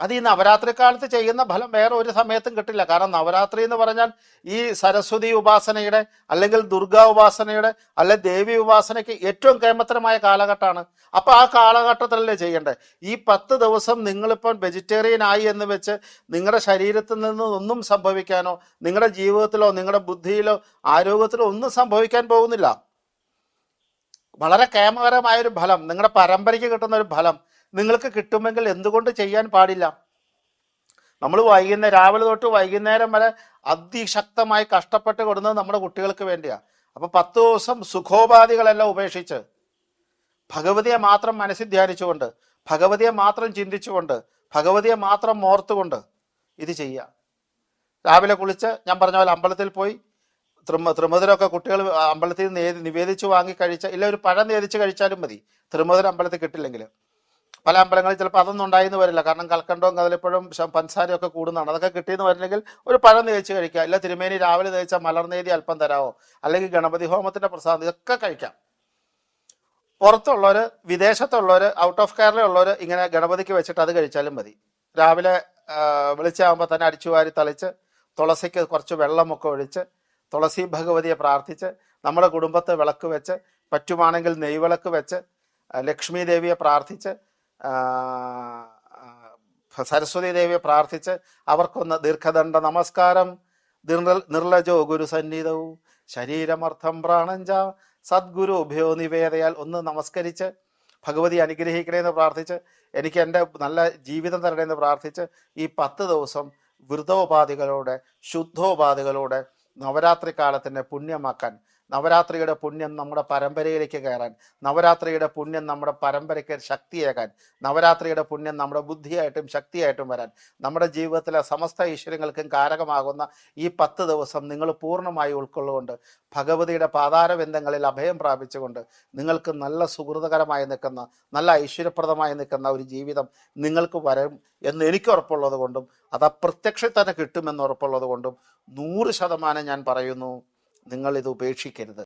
അത് ഈ നവരാത്രി കാലത്ത് ചെയ്യുന്ന ഫലം വേറെ ഒരു സമയത്തും കിട്ടില്ല. കാരണം നവരാത്രി എന്ന് പറഞ്ഞാൽ ഈ സരസ്വതി ഉപാസനയുടെ, അല്ലെങ്കിൽ ദുർഗാ ഉപാസനയുടെ, അല്ലെ ദേവി ഉപാസനയ്ക്ക് ഏറ്റവും കേമത്തരമായ കാലഘട്ടമാണ്. അപ്പൊ ആ കാലഘട്ടത്തിലല്ലേ ചെയ്യണ്ടേ? ഈ 10 ദിവസം നിങ്ങളിപ്പം വെജിറ്റേറിയൻ ആയി എന്ന് വെച്ച് നിങ്ങളുടെ ശരീരത്തിൽ നിന്ന് ഒന്നും സംഭവിക്കാനോ, നിങ്ങളുടെ ജീവിതത്തിലോ നിങ്ങളുടെ ബുദ്ധിയിലോ ആരോഗ്യത്തിലോ ഒന്നും സംഭവിക്കാൻ പോകുന്നില്ല. വളരെ കേമകരമായൊരു ഫലം, നിങ്ങളുടെ പരമ്പരയ്ക്ക് കിട്ടുന്ന ഒരു ഫലം നിങ്ങൾക്ക് കിട്ടുമെങ്കിൽ എന്തുകൊണ്ട് ചെയ്യാൻ പാടില്ല? നമ്മൾ രാവിലെ തൊട്ട് വൈകുന്നേരം വരെ അതിശക്തമായി കഷ്ടപ്പെട്ട് കൊടുക്കുന്നത് നമ്മുടെ കുട്ടികൾക്ക് വേണ്ടിയാണ്. അപ്പൊ 10 ദിവസം സുഖോപാധികളെല്ലാം ഉപേക്ഷിച്ച് ഭഗവതിയെ മാത്രം മനസ്സിൽ ധ്യാനിച്ചുകൊണ്ട്, ഭഗവതിയെ മാത്രം ചിന്തിച്ചുകൊണ്ട്, ഭഗവതിയെ മാത്രം ഓർത്തുകൊണ്ട് ഇത് ചെയ്യുക. രാവിലെ കുളിച്ച് ഞാൻ പറഞ്ഞ പോലെ അമ്പലത്തിൽ പോയി ത്രിമധുരമൊക്കെ കുട്ടികൾ അമ്പലത്തിൽ നിന്ന് നിവേദിച്ച് വാങ്ങി കഴിച്ച, ഇല്ല ഒരു പഴം നേദിച്ച് കഴിച്ചാലും മതി. ത്രിമധുരം അമ്പലത്തിൽ കിട്ടില്ലെങ്കിൽ പല അമ്പലങ്ങളിൽ ചിലപ്പോൾ അതൊന്നും ഉണ്ടായിന്ന് വരില്ല. കാരണം കൽക്കണ്ടവും കതിലിപ്പഴവും പഞ്ചസാരയും ഒക്കെ കൂടുന്നതാണ്. അതൊക്കെ കിട്ടിയെന്ന് വരില്ലെങ്കിൽ ഒരു പഴം നേദിച്ച് കഴിക്കുക. ഇല്ല തിരുമേനി രാവിലെ നേദിച്ച മലർനേദി അല്പം തരാമോ, അല്ലെങ്കിൽ ഗണപതി ഹോമത്തിന്റെ പ്രസാദം, ഇതൊക്കെ കഴിക്കാം. പുറത്തുള്ളവർ, വിദേശത്തുള്ളവർ, ഔട്ട് ഓഫ് കേരള ഉള്ളവർ ഇങ്ങനെ ഗണപതിക്ക് വെച്ചിട്ട് അത് കഴിച്ചാലും മതി. രാവിലെ വെളിച്ചാകുമ്പോൾ തന്നെ അടിച്ചുവാരി തളിച്ച് തുളസിക്ക് കുറച്ച് വെള്ളമൊക്കെ ഒഴിച്ച് തുളസി ഭഗവതിയെ പ്രാർത്ഥിച്ച്, നമ്മുടെ കുടുംബത്തെ വിളക്ക് വെച്ച്, പറ്റുവാണെങ്കിൽ നെയ്വിളക്ക് വെച്ച്, ലക്ഷ്മി ദേവിയെ പ്രാർത്ഥിച്ച്, സരസ്വതി ദേവിയെ പ്രാർത്ഥിച്ച്, അവർക്കൊന്ന് ദീർഘദണ്ഡ നമസ്കാരം, നിർലജോ ഗുരു സന്നിധവും ശരീരമർത്ഥം പ്രാണഞ്ച സദ്ഗുരു ഉഭയോ നിവേദയാൽ ഒന്ന് നമസ്കരിച്ച് ഭഗവതി അനുഗ്രഹിക്കണേന്ന് പ്രാർത്ഥിച്ച്, എനിക്ക് എൻ്റെ നല്ല ജീവിതം തരണേന്ന് പ്രാർത്ഥിച്ച് ഈ 10 ദിവസം വ്രതോപാധികളോടെ, ശുദ്ധോപാധികളോടെ നവരാത്രി കാലത്തിനെ പുണ്യമാക്കാൻ, നവരാത്രിയുടെ പുണ്യം നമ്മുടെ പരമ്പരയിലേക്ക് കയറാൻ, നവരാത്രിയുടെ പുണ്യം നമ്മുടെ പരമ്പരയ്ക്ക് ശക്തിയേകാൻ, നവരാത്രിയുടെ പുണ്യം നമ്മുടെ ബുദ്ധിയായിട്ടും ശക്തിയായിട്ടും വരാൻ, നമ്മുടെ ജീവിതത്തിലെ സമസ്ത ഈശ്വരങ്ങൾക്കും കാരകമാകുന്ന ഈ 10 ദിവസം നിങ്ങൾ പൂർണ്ണമായി ഉൾക്കൊള്ളുകൊണ്ട് ഭഗവതിയുടെ പാതാരബന്ധങ്ങളിൽ അഭയം പ്രാപിച്ചുകൊണ്ട് നിങ്ങൾക്ക് നല്ല സുഹൃതകരമായി നിൽക്കുന്ന, നല്ല ഐശ്വര്യപ്രദമായി നിൽക്കുന്ന ഒരു ജീവിതം നിങ്ങൾക്ക് വരും എന്ന് എനിക്ക് ഉറപ്പുള്ളത് കൊണ്ടും അത് അപ്രത്യക്ഷത്തിൽ തന്നെ കിട്ടുമെന്ന് ഉറപ്പുള്ളത് കൊണ്ടും 100% ഞാൻ പറയുന്നു, നിങ്ങൾ ഇത് ഉപേക്ഷിക്കരുത്.